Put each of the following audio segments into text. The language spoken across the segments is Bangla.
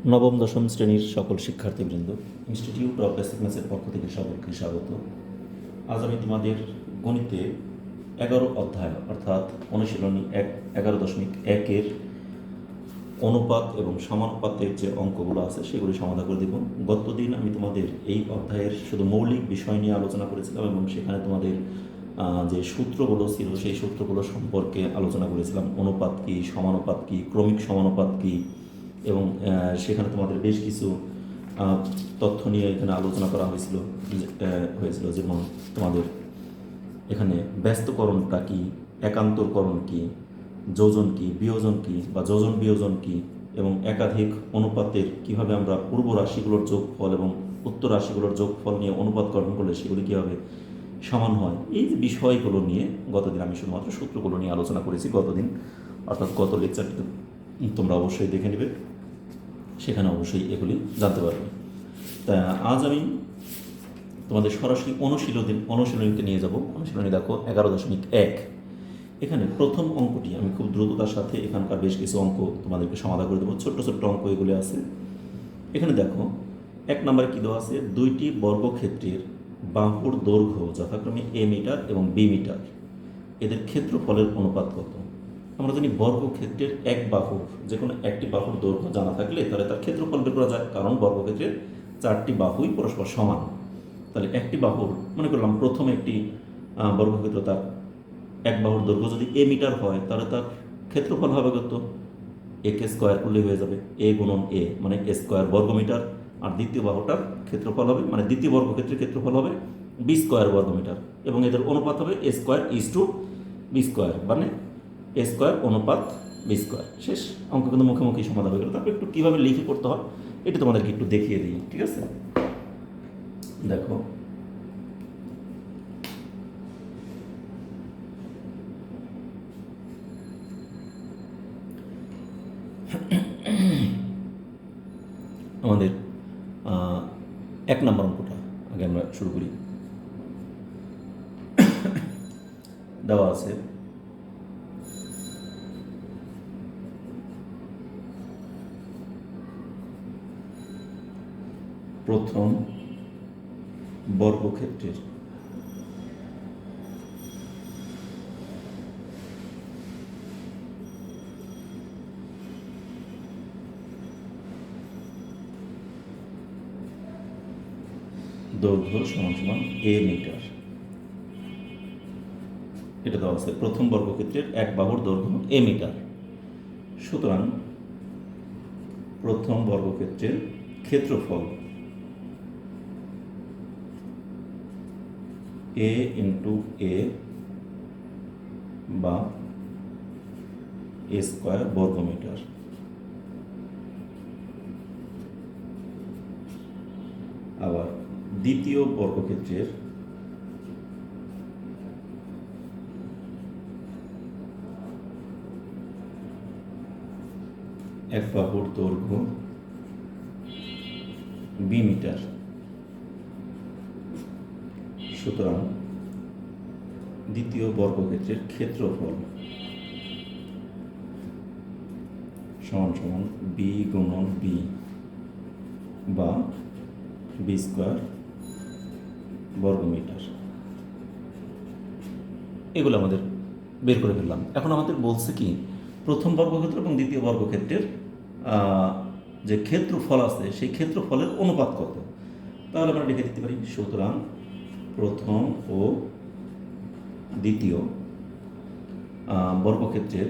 নবম দশম শ্রেণীর সকল শিক্ষার্থীবৃন্দ, ইনস্টিটিউট অফ বেসিক ম্যাথসের পক্ষ থেকে সকলকে স্বাগত। আজ আমি তোমাদের গণিতে 11 অধ্যায় অর্থাৎ অনুশীলনী 11.1-এর অনুপাত এবং সমানুপাতের যে অঙ্কগুলো আছে সেগুলি সমাধান করে দেব। গতদিন আমি তোমাদের এই অধ্যায়ের শুধু মৌলিক বিষয় নিয়ে আলোচনা করেছিলাম এবং সেখানে তোমাদের যে সূত্রগুলো ছিল সেই সূত্রগুলো সম্পর্কে আলোচনা করেছিলাম। অনুপাত কী, সমানুপাত কী, ক্রমিক সমানুপাত কী, এবং সেখানে তোমাদের বেশ কিছু তথ্য নিয়ে এখানে আলোচনা করা হয়েছিল যেমন তোমাদের এখানে ব্যস্তকরণটা কী, একান্তরকরণ কী, যোজন কী, বিয়োজন কী বা যোজন বিয়োজন কী, এবং একাধিক অনুপাতের কিভাবে আমরা পূর্ব রাশিগুলোর যোগফল এবং উত্তর রাশিগুলোর যোগফল নিয়ে অনুপাত গঠন করলে সেগুলি কীভাবে সমান হয়, এই যে বিষয়গুলো নিয়ে গতদিন আমি শুধুমাত্র সূত্রগুলো নিয়ে আলোচনা করেছি। গতদিন অর্থাৎ গত লেকচারটি তোমরা অবশ্যই দেখে নেবে, সেখানে অবশ্যই এগুলি জানতে পারবে। তা আজ আমি তোমাদের সরাসরি অনুশীলনীতে নিয়ে যাব। অনুশীলনী দেখো 11.1। এখানে প্রথম অঙ্কটি আমি খুব দ্রুততার সাথে এখানকার বেশ কিছু অঙ্ক তোমাদেরকে সমাধান করে দেবো। ছোট্ট ছোট্ট অঙ্ক এগুলি আছে। এখানে দেখো 1 নম্বরে কী দেওয়া আছে, দুইটি বর্গক্ষেত্রের বাহুর দৈর্ঘ্য যথাক্রমে a মিটার এবং b মিটার, এদের ক্ষেত্রফলের অনুপাত কত? আমরা জানি বর্গক্ষেত্রের এক বাহুর যে কোনো একটি বাহুর দৈর্ঘ্য জানা থাকলে তাহলে তার ক্ষেত্রফল বের করা যায়, কারণ বর্গক্ষেত্রের 4টি বাহুই পরস্পর সমান। তাহলে একটি বাহুর, মনে করলাম প্রথম একটি বর্গক্ষেত্র, তার এক বাহুর দৈর্ঘ্য যদি a মিটার হয় তাহলে তার ক্ষেত্রফল হবে কত? a কে স্কোয়ার করলে হয়ে যাবে a গুণন a, মানে a স্কোয়ার বর্গমিটার। আর দ্বিতীয় বাহুটার ক্ষেত্রফল হবে, মানে দ্বিতীয় বর্গক্ষেত্রের ক্ষেত্রফল হবে b স্কোয়ার বর্গমিটার, এবং এদের অনুপাত হবে a square is to b square, মানে a স্কোয়ার অনুপাত b স্কোয়ার। শেষ। অঙ্ক কিন্তু মুখোমুখি সমাধান হয়ে গেল। তারপর একটু কীভাবে লিখে করতে হয় এটা তোমাদেরকে একটু দেখিয়ে দিই, ঠিক আছে? দেখো আমাদের 1 নম্বর অঙ্কটা আগে আমরা শুরু করি। দেওয়া আছে প্রথম বর্গক্ষেত্রের দৈর্ঘ্য সমান সমান a মিটার। এটা দেওয়া আছে প্রথম বর্গক্ষেত্রের এক বাহুর দৈর্ঘ্য a মিটার। সুতরাং প্রথম বর্গক্ষেত্রের ক্ষেত্রফল a ইন্টু a বা a স্কোয়ার বর্গমিটার। আবার দ্বিতীয় বর্গক্ষেত্রের এক বাহুর দৈর্ঘ্য b মিটার। সুতরাং দ্বিতীয় বর্গক্ষেত্রের ক্ষেত্রফল সমান সমান b গুণন b বা b স্কোয়ার বর্গমিটার। এগুলো আমাদের বের করে ফেললাম। এখন আমাদের বলছে কি, প্রথম বর্গক্ষেত্র এবং দ্বিতীয় বর্গক্ষেত্রের যে ক্ষেত্রফল আছে সেই ক্ষেত্রফলের অনুপাত কত? তাহলে আমরা লিখে দিতে পারি, সুতরাং প্রথম ও দ্বিতীয় বর্গক্ষেত্রের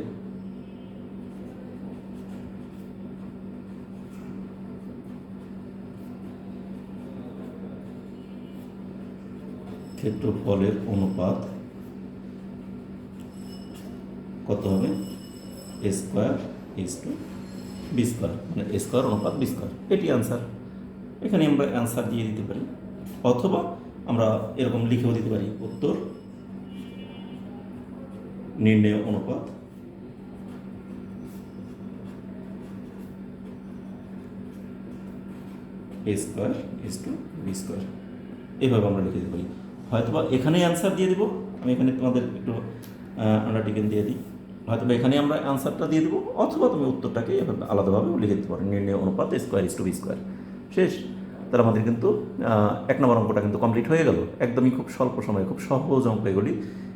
ক্ষেত্রফলের অনুপাত কত হবে? a square is to b square, মানে a স্কোয়ার অনুপাত b স্কোয়ার। এটি অ্যান্সার। এখানে আমরা অ্যান্সার দিয়ে দিতে পারি, অথবা আমরা এরকম লিখেও দিতে পারি, উত্তর নির্ণয় অনুপাত a square is to b square. এইভাবে আমরা লিখে দিতে পারি। হয়তোবা এখানেই অ্যান্সার দিয়ে দেবো। আমি এখানে তোমাদের একটু আন্ডারটেকেন দিয়ে দিই, হয়তো এখানে আমরা অ্যান্সারটা দিয়ে দেবো, অথবা তুমি উত্তরটাকে এভাবে আলাদাভাবে লিখে দিতে পারো, নির্ণয় অনুপাত square is to B square. শেষ। তাহলে আমাদের কিন্তু 1 নম্বর অঙ্কটা কিন্তু কমপ্লিট হয়ে গেল, একদমই খুব স্বল্প সময়ে, খুব সহজ অঙ্ক এগুলি।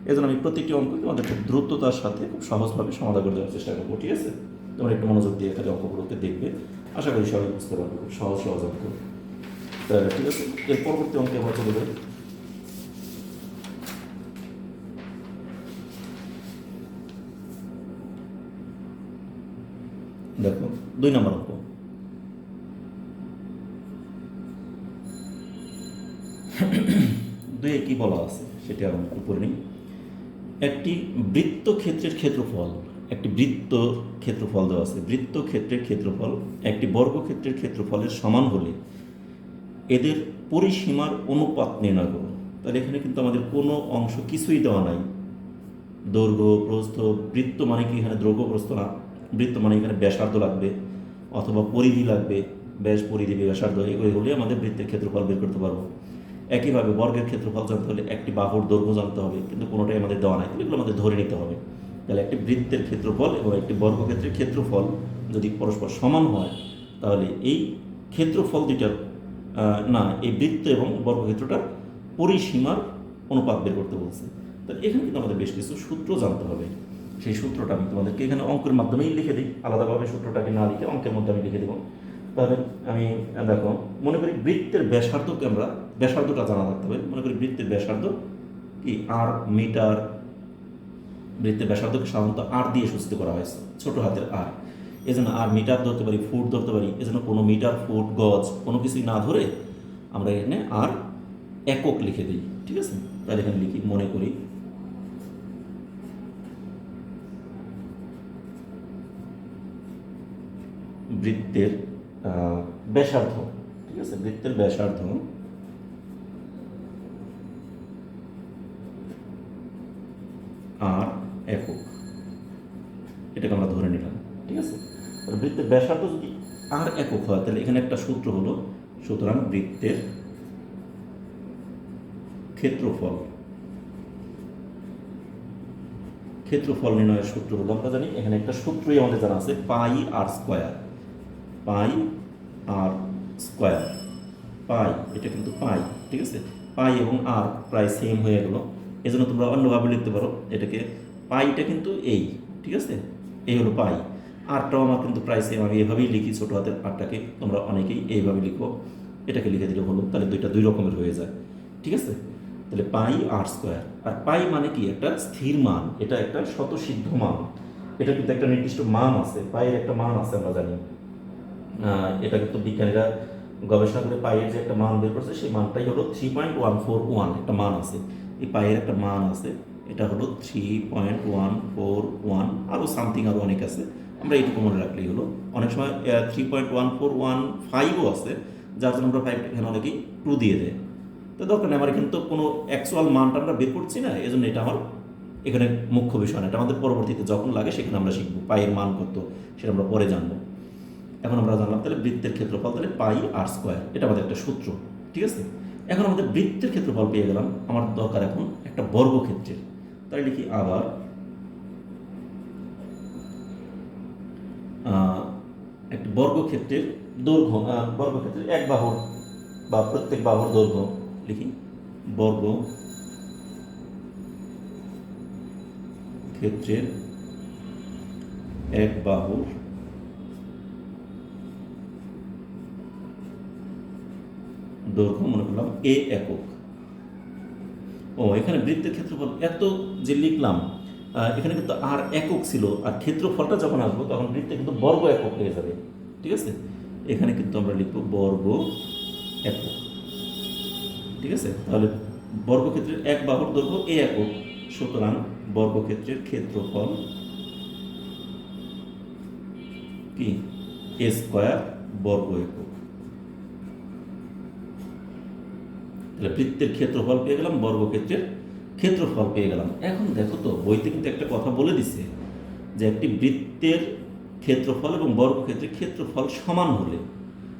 এই জন্য আমি প্রতিটি অঙ্ক তোমাদের খুব দ্রুততার সাথে খুব সহজভাবে সমাধান করে দেওয়ার চেষ্টা করবো, ঠিক আছে? তোমরা একটু মনোযোগ দিয়ে খালি অঙ্কগুলোকে দেখবে, আশা করি সবাই বুঝতে পারবে, খুব সহজ সহজ অঙ্ক। তাহলে ঠিক আছে, এর পরবর্তী অঙ্কে আমরা চলে যাই। দেখো 2 নম্বর অঙ্ক। দুয়ে কি বলা আছে সেটা আমরা উপরে নিই। একটি বৃত্ত ক্ষেত্রের ক্ষেত্রফল, একটি বৃত্ত ক্ষেত্রফল দেওয়া আছে, বৃত্ত ক্ষেত্রের ক্ষেত্রফল একটি বর্গক্ষেত্রের ক্ষেত্রফলের সমান হলে এদের পরিসীমার অনুপাত নির্ণয় করো। তাহলে এখানে কিন্তু আমাদের কোনো অংশ কিছুই দেওয়া নাই, দৈর্ঘ্য প্রস্থ, বৃত্ত মানে কি এখানে দৈর্ঘ্য প্রস্থ না, বৃত্ত মানে এখানে ব্যাসার্ধ লাগবে অথবা পরিধি লাগবে, ব্যাস পরিধি ব্যাসার্ধ এগুলি হলে আমাদের বৃত্তের ক্ষেত্রফল বের করতে পারবো। একইভাবে বর্গের ক্ষেত্রফল জানতে হলে একটি বাহুর দৈর্ঘ্য জানতে হবে, কিন্তু কোনোটাই আমাদের দেওয়া নাই, এগুলো আমাদের ধরে নিতে হবে। তাহলে একটি বৃত্তের ক্ষেত্রফল এবং একটি বর্গক্ষেত্রের ক্ষেত্রফল যদি পরস্পর সমান হয়, তাহলে এই ক্ষেত্রফল দুইটার এই বৃত্ত এবং বর্গক্ষেত্রটার পরিসীমার অনুপাত বের করতে বলছে। তাহলে এখানে কিন্তু আমাদের বেশ কিছু সূত্র জানতে হবে। সেই সূত্রটা আমি তোমাদেরকে এখানে অঙ্কের মাধ্যমেই লিখে দিই, আলাদাভাবে সূত্রটাকে না লিখে অঙ্কের মধ্যে আমি লিখে দেবো। তাহলে আমি দেখো, মনে করি বৃত্তের ব্যাসার্ধকে আমরা, ব্যাসার্ধটা জানা থাকতে হবে। মনে করি বৃত্তের ব্যাসার্ধ কি আর মিটার, বৃত্তের ব্যাসার্ধকে সাধারণত আর দিয়ে সূচিত করা হয়েছে, ছোট হাতের আর। এই জন্য আর মিটার ধরতে পারি, ফুট ধরতে পারি, এজন্য কোনো মিটার ফুট গজ কোনো কিছুই না ধরে আমরা এখানে আর একক লিখে দিই, ঠিক আছে? তাহলে এখানে লিখি, মনে করি বৃত্তের ব্যাসার্ধ, ঠিক আছে? বৃত্তের ব্যাসার্ধ আর একক, এটাকে আমরা ধরে নিলাম, ঠিক আছে? বৃত্তের ব্যাসার্ধ যদি আর একক হয়, তাহলে এখানে একটা সূত্র হলো, সুতরাং বৃত্তের ক্ষেত্রফল, ক্ষেত্রফল নির্ণয়ের সূত্র হলো, আমরা জানি এখানে একটা সূত্রই আমাদের জানা আছে, পাই আর স্কোয়ার, পাই আর স্কোয়ার, পাই এটা কিন্তু পাই, ঠিক আছে? পাই এবং আর প্রায় সেম হয়ে গেল, এজন্য তোমরা অন্যভাবে লিখতে পারো এটাকে, পাইটা কিন্তু এই, ঠিক আছে? এই হলো পাই, আরটাও আমার কিন্তু প্রায় সেম, আমি এভাবেই লিখি, ছোটো হাতের আরটাকে তোমরা অনেকেই এইভাবে লিখো, এটাকে লিখে দিলে হলো, তাহলে দুইটা দুই রকমের হয়ে যায়, ঠিক আছে? তাহলে পাই আর স্কোয়ার, আর পাই মানে কি একটা স্থির মান, এটা একটা স্বতঃসিদ্ধ মান, এটা কিন্তু একটা নির্দিষ্ট মান আছে, পাইয়ের একটা মান আছে আমরা জানি। এটা কিন্তু বিজ্ঞানীরা গবেষণা করে পাইয়ের যে একটা মান বের করছে, সেই মানটাই হলো 3.141, একটা মান আছে, এই পাইয়ের একটা মান আছে, এটা হলো 3.141, আরও সামথিং আরও অনেক আছে, আমরা এইটুকু মনে রাখলেই হলো। অনেক সময় 3.1415ও আছে, যার জন্য আমরা 5 এখানে অনেকেই 2 দিয়ে দেয়, তো দরকার নেই, আমার এখানে তো কোনো অ্যাকচুয়াল মানটা আমরা বের করছি না, এই জন্য এটা আমার এখানে মুখ্য বিষয় না, এটা আমাদের পরবর্তীতে যখন লাগে সেখানে আমরা শিখবো পাইয়ের মান কত, সেটা আমরা পরে জানবো। এখন আমরা জানলাম তাহলে বৃত্তের ক্ষেত্রফল তাহলে পাই আর স্কোয়ার, এটা আমাদের একটা সূত্র, ঠিক আছে? এখন আমাদের বৃত্তের ক্ষেত্রফল পেয়ে গেলাম, আমার দরকার এখন একটা বর্গক্ষেত্রের, তাই লিখি আবার একটা বর্গক্ষেত্রের দৈর্ঘ্য, বর্গক্ষেত্রের এক বাহুর বা প্রত্যেক বাহুর দৈর্ঘ্য লিখি, বর্গ ক্ষেত্রের এক বাহুর দৈর্ঘ্য মনে করলাম এ একক। এখানে বৃত্তের ক্ষেত্রফল এত যে লিখলাম, এখানে কিন্তু আর একক ছিল, আর ক্ষেত্রফলটা যখন আসবো তখন বৃত্তে কিন্তু বর্গ একক হয়ে যাবে, ঠিক আছে? এখানে কিন্তু আমরা লিখবো বর্গ একক, ঠিক আছে? তাহলে বর্গক্ষেত্রের এক বাহুর দৈর্ঘ্য এ একক, সুতরাং বর্গক্ষেত্রের ক্ষেত্রফল কি এ স্কোয়ার বর্গ একক। তাহলে বৃত্তের ক্ষেত্রফল পেয়ে গেলাম, বর্গক্ষেত্রের ক্ষেত্রফল পেয়ে গেলাম। এখন দেখো তো, বইতে কিন্তু একটা কথা বলে দিছে যে একটি বৃত্তের ক্ষেত্রফল এবং বর্গক্ষেত্রের ক্ষেত্রফল সমান হলে,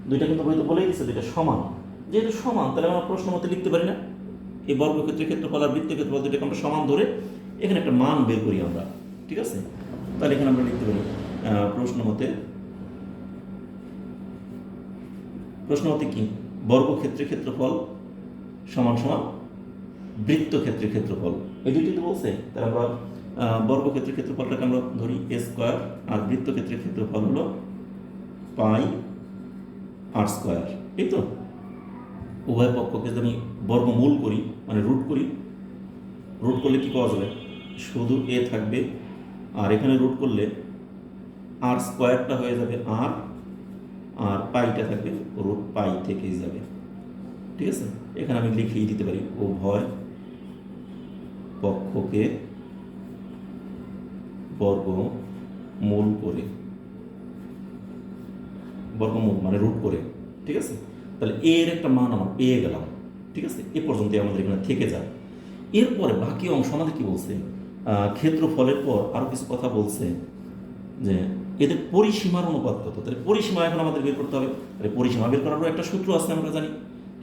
দুইটা কিন্তু বইতে বলেই দিচ্ছে দুইটা সমান, যেহেতু সমান তাহলে আমরা প্রশ্ন মতে লিখতে পারি না, এই বর্গক্ষেত্রের ক্ষেত্রফল আর বৃত্তের ক্ষেত্রফল দুইটাকে আমরা সমান ধরে এখানে একটা মান বের করি আমরা, ঠিক আছে? তাহলে এখানে আমরা লিখতে পারি প্রশ্ন মতে কি বর্গক্ষেত্রের ক্ষেত্রফল সমান সমান বৃত্তক্ষেত্রের ক্ষেত্রফল, এই দুইটি তো বলছে। তাহলে আমরা বর্গক্ষেত্রের ক্ষেত্রফলটাকে আমরা ধরি এ স্কোয়ার, আর বৃত্তক্ষেত্রের ক্ষেত্রফল হলো পাই আর স্কোয়ার। এই তো উভয় পক্ষকে যদি আমি বর্গমূল করি মানে রুট করলে কি পাওয়া যাবে, শুধু এ থাকবে, আর এখানে রুট করলে আর স্কোয়ারটা হয়ে যাবে আর পাইটা থাকবে রুট পাই থেকেই যাবে। ঠিক আছে, এখানে আমি লিখেই দিতে পারি উভয় পক্ষকে বর্গমূল মানে রুট করে। ঠিক আছে, তাহলে এর একটা মান আমরা পেয়ে গেলাম। ঠিক আছে, এ পর্যন্ত আমাদের এখানে থেকে যায়। এরপরে বাকি অংশ আমাদের কি বলছে, ক্ষেত্রফলের পর আরও কিছু কথা বলছে যে এদের পরিসীমার অনুপাত কত। তাহলে পরিসীমা এখন আমাদের বের করতে হবে। তাহলে পরিসীমা বের করারও একটা সূত্র আছে, আমরা জানি।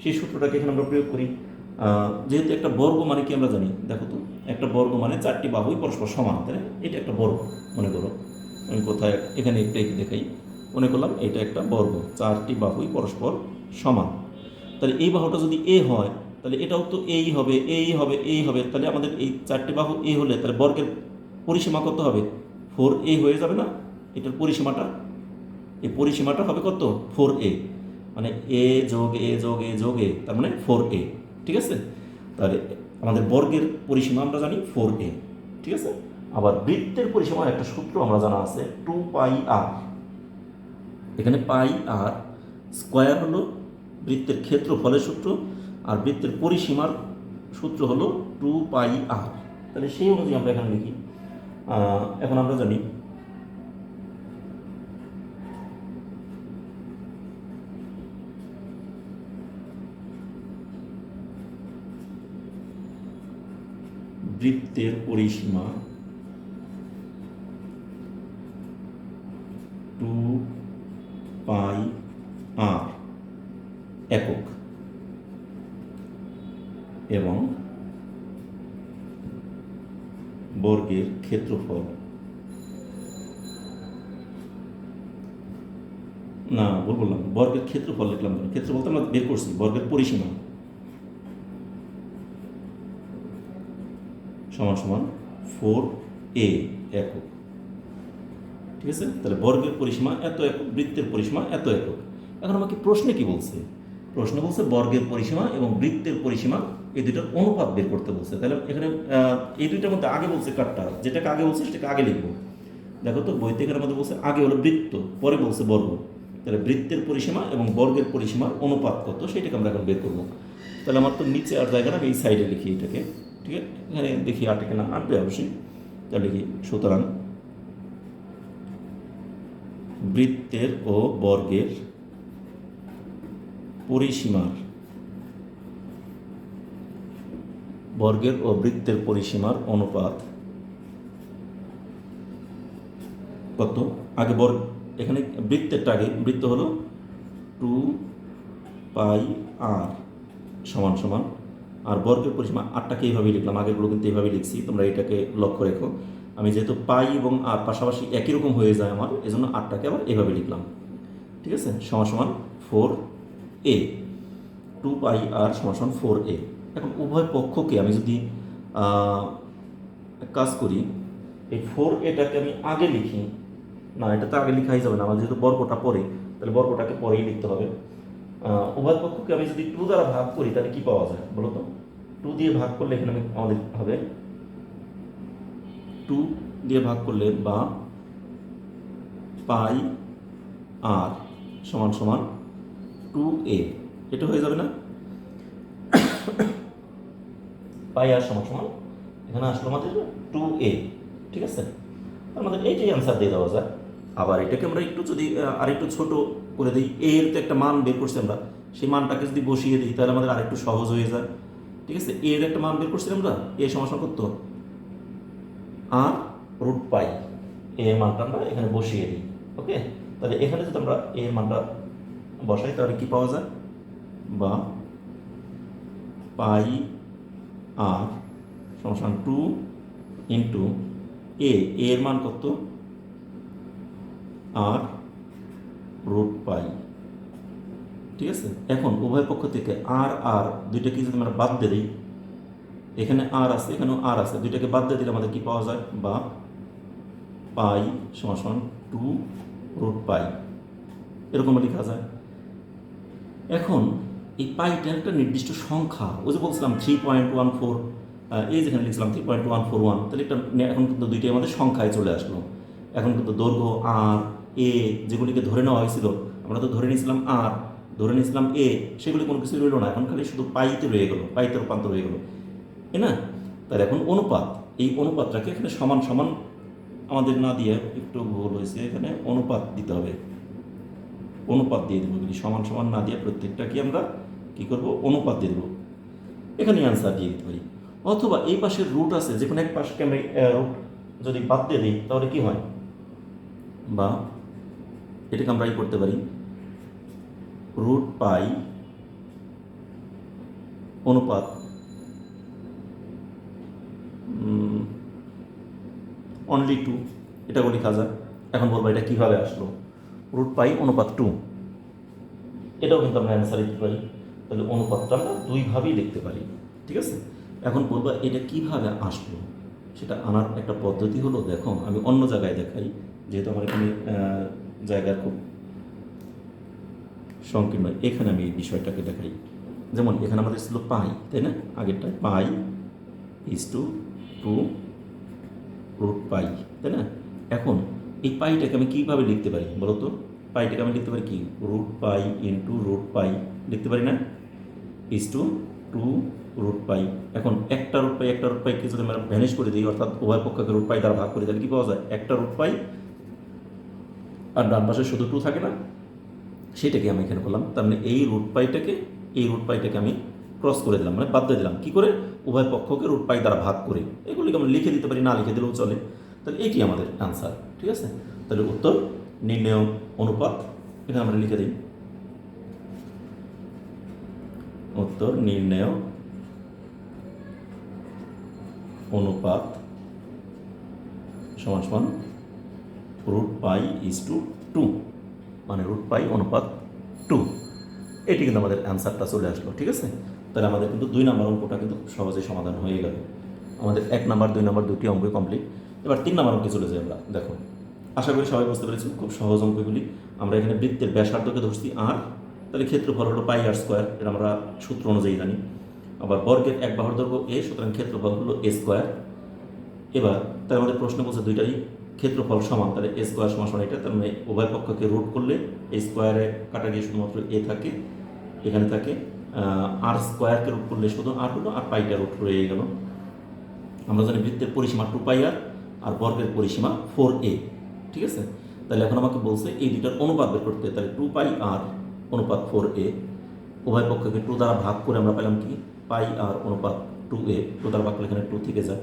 সেই সূত্রটাকে এখানে আমরা প্রয়োগ করি। যেহেতু একটা বর্গ মানে কি আমরা জানি, দেখো তো, একটা বর্গ মানে 4টি বাহুই পরস্পর সমান। তাই না? এটা একটা বর্গ মনে করো, আমি কোথায় এখানে একটা দেখাই, মনে করলাম এটা একটা বর্গ, 4টি বাহুই পরস্পর সমান। তাহলে এই বাহুটা যদি এ হয়, তাহলে এটাও তো এই হবে। তাহলে আমাদের এই 4টি বাহু এ হলে তাহলে বর্গের পরিসীমা কত হবে, 4a হয়ে যাবে না? এটার এই পরিসীমাটা হবে কত, 4a, মানে এ যোগ এ যোগ এ যোগ এ, তার মানে 4a। ঠিক আছে, তাহলে আমাদের বর্গের পরিসীমা আমরা জানি 4a। ঠিক আছে, আবার বৃত্তের পরিসীমার একটা সূত্র আমরা জানা আছে 2πr। এখানে পাই আর স্কোয়ার হলো বৃত্তের ক্ষেত্রফলের সূত্র, আর বৃত্তের পরিসীমার সূত্র হলো 2πr। তাহলে সেই অনুযায়ী আমরা এখানে লিখি। এখন আমরা জানি বৃত্তের পরিসীমা 2πr একক এবং বর্গের ক্ষেত্রফল, না ভুল বললাম, বর্গের ক্ষেত্রফল লিখলাম। ক্ষেত্রফল তো আমরা বের করছি, বর্গের পরিসীমা সমান সমান 4a একক। ঠিক আছে, তাহলে বর্গের পরিসীমা এত একক, বৃত্তের পরিসীমা এত একক। এখন আমাকে প্রশ্নে কি বলছে, প্রশ্ন বলছে বর্গের পরিসীমা এবং বৃত্তের পরিসীমা এই দুইটার অনুপাত বের করতে বলছে। তাহলে এখানে এই দুইটার মধ্যে আগে বলছে কাটটা, যেটাকে আগে বলছে সেটাকে আগে লিখবো। দেখো তো বইতে এখানে মধ্যে বলছে আগে হলো বৃত্ত, পরে বলছে বর্গ। তাহলে বৃত্তের পরিসীমা এবং বর্গের পরিসীমার অনুপাত কত সেটাকে আমরা এখন বের করবো। তাহলে আমার তো নিচে আর জায়গা না, আমি এই সাইডে লিখি এটাকে। ঠিক আছে, এখানে দেখি আটে কিনা, আটবে অবশ্যই। তাহলে লিখি সুতরাং বৃত্তের ও বর্গের পরিসীমার, বর্গের ও বৃত্তের পরিসীমার অনুপাত কত। আগে বর্গ, এখানে বৃত্তেরটা আগে, বৃত্ত হলো 2πr সমান সমান, আর বর্গের পরিসীমা আটটাকে এইভাবেই লিখলাম, আগেরগুলো কিন্তু এইভাবেই লিখছি, তোমরা এটাকে লক্ষ্য রেখো। আমি যেহেতু পাই এবং আর পাশাপাশি একই রকম হয়ে যায় আমার, এজন্য আটটাকে আবার এইভাবে লিখলাম। ঠিক আছে, সমান সমান 4a, 2πr সমান সমান 4a। এখন উভয় পক্ষকে আমি যদি কাজ করি, এই 4aটাকে আমি আগে লিখি, না এটা তো আগে লেখাই যাবে না, আমার যেহেতু বর্গটা পরে, তাহলে বর্গটাকে পরেই লিখতে হবে। উভয় পক্ষকে আমি যদি 2 দ্বারা ভাগ করি তাহলে কি পাওয়া যায় বলো তো? 2 দিয়ে ভাগ করলে এখানে আমাদের হবে 2 দিয়ে ভাগ করলে বা পাই আর সমান সমান 2a, এটা হয়ে যাবে না? পাই আর সমান সমান এখানে আসলো আমাদের 2a। ঠিক আছে, আমাদের এইটাই অ্যান্সার দিয়ে দেওয়া যায়। আবার এটাকে আমরা একটু যদি আরেকটু ছোট করে দিই, এর তো একটা মান বের করছি আমরা, সেই মানটাকে যদি বসিয়ে দিই তাহলে আমাদের আরেকটু সহজ হয়ে যায়। ঠিক আছে, এর একটা মান বের করছি আমরা, এ সমান করতো আর রুট পাই, এর মানটা আমরা এখানে বসিয়ে দিই। ওকে, তাহলে এখানে যদি আমরা এর মানটা বসাই তাহলে কি পাওয়া যায়, বা পাই আর সমান 2 ইন্টু এর মান কত আর রুট পাই, ঠিক আছে। এখন উভয় পক্ষ থেকে আর আর দুইটা কি যদি আমরা বাদ দিয়ে দিই, এখানে আর আছে এখানেও আর আছে, দুইটাকে বাদ দিয়ে দিলে আমাদের কি পাওয়া যায়, বা পাই সমান সমান 2 রুট পাই, এরকম লেখা যায়। এখন এই পাইটার একটা নির্দিষ্ট সংখ্যা, ওই যে বলছিলাম 3.14, এই যেখানে লিখছিলাম 3.141, তাহলে এটা এখন কিন্তু দুইটাই আমাদের সংখ্যায় চলে আসলো। এখন কিন্তু দৈর্ঘ্য আর এ যেগুলিকে ধরে নেওয়া হয়েছিল, আমরা তো ধরে নিয়েছিলাম আর, ধরে নিয়েছিলাম এ, সেগুলি কোনো কিছু রইল না, এখন খালি শুধু পাইতে রয়ে গেলো, পাইতে রূপান্তর হয়ে গেলো, তাই না। তাহলে এখন অনুপাত, এই অনুপাতটাকে এখানে সমান সমান আমাদের না দিয়ে একটু ভুল হয়েছে, এখানে অনুপাত দিতে হবে, অনুপাত দিয়ে দেবো, যদি সমান সমান না দিয়ে প্রত্যেকটাকে আমরা কী করব, অনুপাত দিয়ে দেবো, এখানে অ্যান্সার দিয়ে দিতে পারি। অথবা এই পাশের রুট আছে, যে কোনো এক পাশকে আমি রুট যদি বাদ দিয়ে দিই তাহলে কি হয়, বা এটাকে আমরা করতে পারি রুট পাই অনুপাত অনলি 2, এটাও লেখা যায়। এখন বলবো এটা কীভাবে আসলো, রুট পাই অনুপাত 2, এটাও কিন্তু আমরা অ্যান্সার দিতে পারি। তাহলে অনুপাতটা আমরা দুইভাবেই লিখতে পারি, ঠিক আছে। এখন বলবো এটা কিভাবে আসলো, সেটা আনার একটা পদ্ধতি হলো, দেখো আমি অন্য জায়গায় দেখাই, যেহেতু আমার এখানে জায়গা খুব সংকীর্ণ, এখানে আমি এই বিষয়টাকে দেখাই। যেমন এখানে আমাদের ছিল পাই, তাই না, আগেরটায় পাই ইজ টু 2 রুট পাই, তাই না। এখন এই পাইটাকে আমি কীভাবে লিখতে পারি বলো তো, পাইটাকে আমি লিখতে পারি কি, root pi into root pi লিখতে পারি না, ইজ টু 2 রুট পাই। এখন একটা রুট পাইকে যদি আমরা ভ্যানিশ করে দিই, অর্থাৎ উভয় পক্ষকে রুট পাই দ্বারা ভাগ করে, তাহলে কী পাওয়া যায়, একটা রুট পাই, আর ডান পাশে শুধু 2 থাকে না, সেটাকে আমি এখানে করলাম। তার মানে এই রুট পাইটাকে আমি ক্রস করে দিলাম, মানে বাদ দিয়ে দিলাম, কী করে, উভয় পক্ষকে রুট পাই দ্বারা ভাগ করে। এগুলিকে আমরা লিখে দিতে পারি, না লিখে দিলেও চলে। তাহলে এটি আমাদের অ্যান্সার, ঠিক আছে। তাহলে উত্তর নির্ণয় অনুপাত, এখানে আমরা লিখে দিই, উত্তর নির্ণয় অনুপাত সমান সমান রুট পাই ইজ টু 2, মানে রুট পাই অনুপাত 2, এটি কিন্তু আমাদের অ্যান্সারটা চলে আসলো, ঠিক আছে। তাহলে আমাদের কিন্তু 2 নম্বর অঙ্কটা কিন্তু সহজেই সমাধান হয়ে গেল। আমাদের 1 নম্বর 2 নম্বর দুটি অঙ্ক কমপ্লিট। এবার 3 নম্বর অঙ্কে চলে যাই আমরা। দেখো, আশা করি সবাই বুঝতে পেরেছি, খুব সহজ অঙ্কগুলি। আমরা এখানে বৃত্তের ব্যাসার্ধকে ধরছি আর, তাহলে ক্ষেত্রফল হলো পাই আর স্কোয়ার, এটা আমরা সূত্র অনুযায়ী জানি। আবার বর্গের এক বাহুর দৈর্ঘ্য এ, সুতরাং ক্ষেত্রফল হলো এ স্কোয়ার। এবার তার আমাদের প্রশ্ন বলছে দুইটারই ক্ষেত্রফল সমান, তাহলে এ স্কোয়ার সমান সমান এটা, তার মানে উভয় পক্ষকে রুট করলে এই স্কোয়ারে কাটা গিয়ে শুধুমাত্র এ থাকে, এখানে থাকে আর স্কোয়ারকে রুট করলে শুধু আর হলো, আর পাইটা রুট রয়ে গেল। আমরা জানি বৃত্তের পরিসীমা 2 পাই আর বর্গের পরিসীমা 4a, ঠিক আছে। তাহলে এখন আমাকে বলছে এই দুইটার অনুপাত বের করতে, তাহলে 2 পাই আর অনুপাত 4a, উভয় পক্ষকে 2 দ্বারা ভাগ করে আমরা পেলাম কি, পাই আর অনুপাত 2a, 2 দ্বারা ভাগ করলে এখানে 2 থেকে যায়।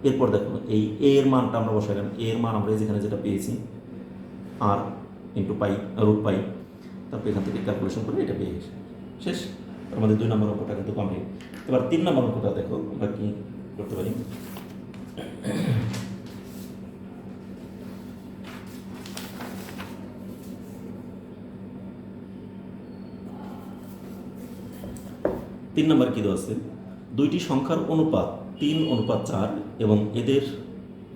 এরপর দেখো এই এ এর মানটা আমরা বসাইলাম, এ এর মান আমরা যেখানে যেটা পেয়েছি আর ইন্টু পাই রুট পাই, তারপর এখান থেকে ক্যালকুলেশন করে এটা পেয়ে শেষ। আমাদের 2 নম্বর অঙ্কটা কিন্তু কমপ্লিট। এবার 3 নম্বর অঙ্কটা দেখো আমরা কি করতে পারি। তিন নম্বর কী দেওয়া আছে, দুইটি সংখ্যার অনুপাত 3:4 এবং এদের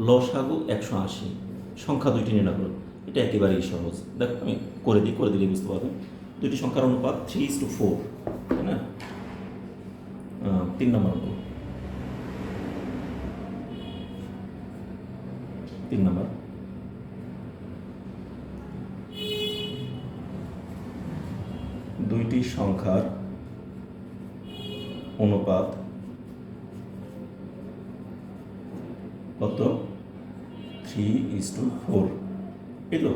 লসাগু 180, সংখ্যা দুইটি নির্ণয় করো। এটা একেবারেই সহজ, দেখো আমি করে দিলে বুঝতে পারবে। দুইটি সংখ্যার অনুপাত 3:4, তাই না। 3 নম্বর অঙ্ক, 3 নম্বর, দুইটি সংখ্যার অনুপাত কত, 3:4, এই তো।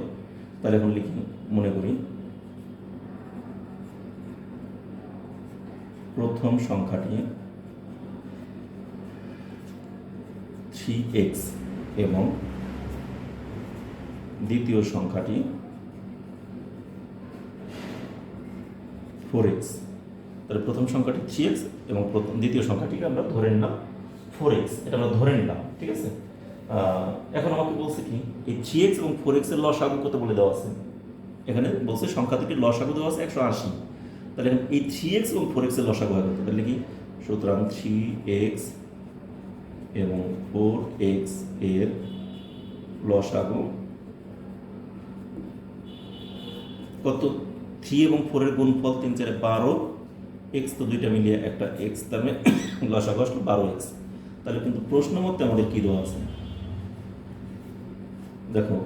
তাহলে এখন লিখি, মনে করি প্রথম সংখ্যাটি 3x এবং দ্বিতীয় সংখ্যাটি 4x। তাহলে প্রথম সংখ্যাটি 3x এবং দ্বিতীয় সংখ্যাটিকে আমরা ধরে নিলাম 4x, এটা আমরা ধরে নিলাম, ঠিক আছে। এখন আমাকে বলছে কি এই 3x এবং 4x এর লসাগু কত বলে দেওয়া আছে। এখানে বলছে সংখ্যা দুটির লসাগু দেওয়া আছে 180। তাহলে এখন এই 3x এবং 4x এর লসাগু হয় কত, তাহলে কি সুতরাং 3x এবং 4x এর লসাগু কত, 3 এবং 4 এর গুণফল 3 4 12, x তো দুইটা মিলিয়ে একটা x, তার মানে লসাগু আসলো 12x। তাহলে কিন্তু প্রশ্ন মতে আমাদের কি দেওয়া আছে, দেখো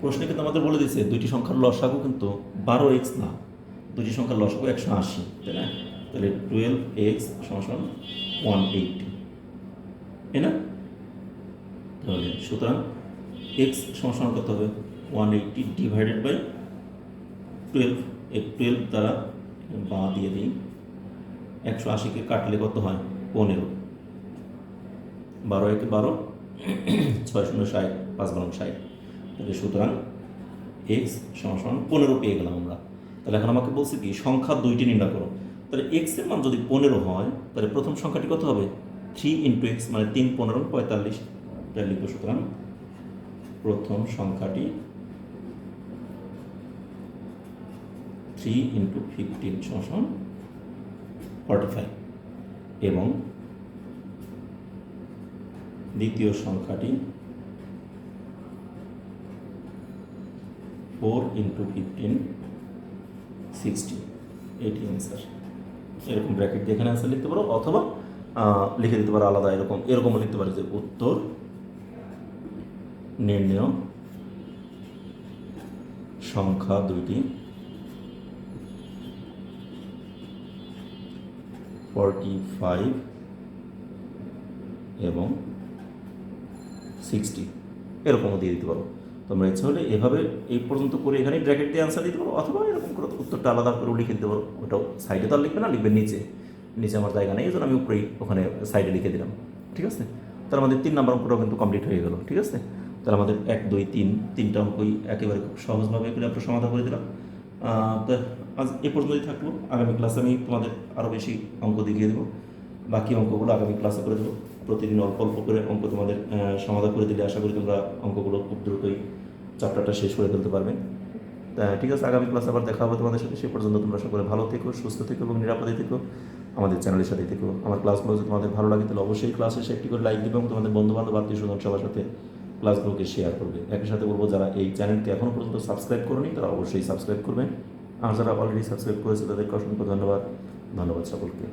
প্রশ্নে কিন্তু আমাদের বলে দিচ্ছে দুইটি সংখ্যার লসাগু কিন্তু 12x না, দুটি সংখ্যার লসাগু 180, তাই না? তাহলে 12x সমান 180, তাই না? তাহলে সুতরাং x সমান কত হবে 180 ডিভাইডেড বাই 12, এই 12 দ্বারা বা দিয়ে দিই, 180কে কাটলে কত হয় 15, 12 একে 12, 6 0 60, 5 12 60। তাহলে সুতরাং এক্স সমান 15 পেয়ে গেলাম আমরা। তাহলে এখন আমাকে বলছে কি সংখ্যা দুইটি নির্ণয় করো। তাহলে এক্স এর মান যদি 15 হয় তাহলে প্রথম সংখ্যাটি কত হবে 3 × x, মানে 3 15 45। তাহলে লিখবো সুতরাং প্রথম সংখ্যাটি 3 × 15 সমান 45 এবং দ্বিতীয় সংখ্যাটি 4 × 15 60। এটি অ্যান্সার। এরকম ব্র্যাকেট দিয়ে এখানে অ্যান্সার লিখতে পারো, অথবা লিখে দিতে পারো আলাদা, এরকমও লিখতে পারো যে উত্তর নির্ণয় সংখ্যা দুইটি 45 এবং 60, এরকমও দিয়ে দিতে পারো। তোমরা ইচ্ছা হলে এভাবে এই পর্যন্ত করে এখানে ব্র্যাকেট দিয়ে অ্যান্সার দিতে পারো, অথবা এরকম করে উত্তরটা আলাদা করে লিখে দিতে পারো। ওটাও সাইডে তো আর লিখবে না, লিখবে নিচে, নিচে আমার জায়গা নেই, এই জন্য আমি উপরেই ওখানে সাইডে লিখে দিলাম। ঠিক আছে, তাহলে আমাদের 3 নম্বর অঙ্কটাও কিন্তু কমপ্লিট হয়ে গেল। ঠিক আছে, তাহলে আমাদের 1 2 3 তিনটা অঙ্কই একেবারে খুব সহজভাবে করে আমরা সমাধান করে দিলাম। তো আজ এ পর্যন্তই থাকলো। আগামী ক্লাসে আমি তোমাদের আরও বেশি অঙ্ক দেখিয়ে দেবো। বাকি অঙ্কগুলো আগামী ক্লাসে করে দেবো। প্রতিদিন অল্প অল্প করে অঙ্ক তোমাদের সমাধান করে দিলে আশা করি তোমরা অঙ্কগুলো খুব দ্রুতই চ্যাপ্টারটা শেষ করে ফেলতে পারবে। তা ঠিক আছে, আগামী ক্লাসে আবার দেখা হবে তোমাদের সাথে। সে পর্যন্ত তোমরা সকলে ভালো থেকো, সুস্থ থেকো এবং নিরাপদে থেকো। আমাদের চ্যানেলের সাথে থেকো। আমার ক্লাসগুলো যদি তোমাদের ভালো লাগে তাহলে অবশ্যই ক্লাসে এসে একটি করে লাইক দেবে এবং তোমাদের বন্ধুবান্ধব আত্মীয় স্বজন সবার সাথে ক্লাসগুলোকে শেয়ার করবে। একই সাথে বলবো যারা এই চ্যানেলকে এখনও পর্যন্ত সাবস্ক্রাইব করোনি তারা অবশ্যই সাবস্ক্রাইব করবেন, আর যারা অলরেডি সাবস্ক্রাইব করেছে তাদেরকে অসংখ্য ধন্যবাদ। ধন্যবাদ সকলকে।